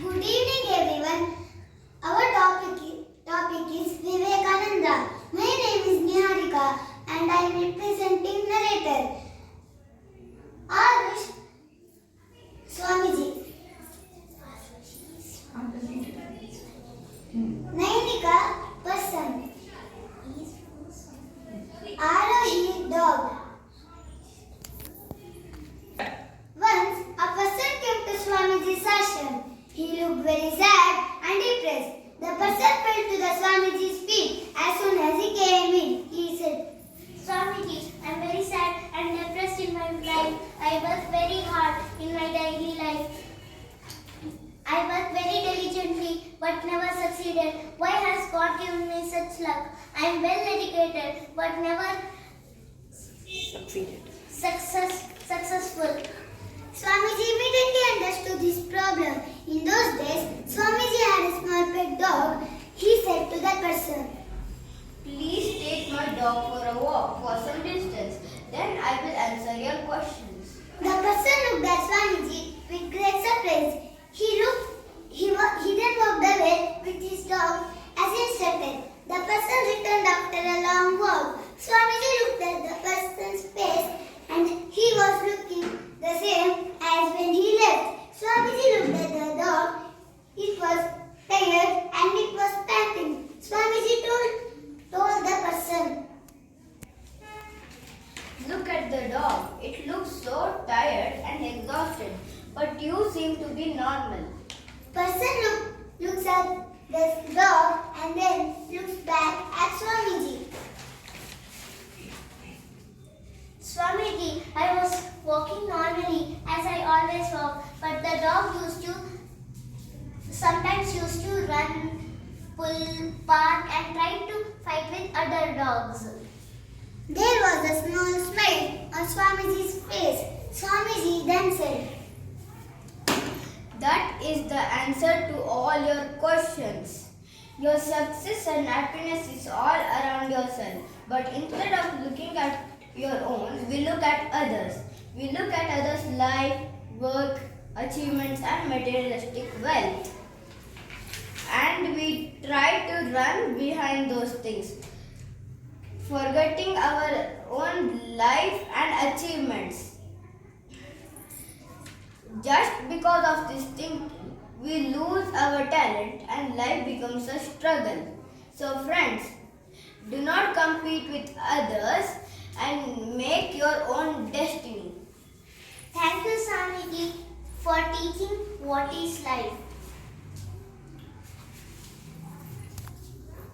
Good evening everyone. Our topic is Vivekananda. My name is Niharika and I am representing narrator. Arush Swamiji. Nainika person. Arohi dog. Once a person came to Swamiji's ashram. He looked very sad and depressed. The person fell to the Swamiji's feet. As soon as he came in, he said, Swamiji, I am very sad and depressed in my life. I work very hard in my daily life. I work very diligently but never succeeded. Why has God given me such luck? I am well educated but never successful. Swamiji immediately understood his problem. In those days, Swamiji had a small pet dog. He said to that person, Please take my dog for a walk for some distance. Then I will answer your questions. The person looked at Swamiji with great surprise. He then walked away with his dog as instructed. The person returned after a long walk. Swamiji looked at the person's face and he was looking the same as when he left. Swamiji looked at the dog. It was tired and it was panting. Swamiji told the person, Look at the dog. It looks so tired and exhausted, but you seem to be normal. Person looks at the dog and then looks back at Swamiji. Swamiji, I was walking normally as I always walk, but the dog sometimes used to run, pull, bark and try to fight with other dogs. There was a small smile on Swamiji's face. Swamiji then said, That is the answer to all your questions. Your success and happiness is all around yourself. But instead of looking at your own, we look at others. We look at others' life, work, achievements and materialistic wealth. And we try to run behind those things, forgetting our own life and achievements. Just because of this thing, we lose our talent and life becomes a struggle. So friends, do not compete with others and make your own destiny. Thank you, Swamiji, for teaching what is life.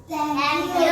Thank you.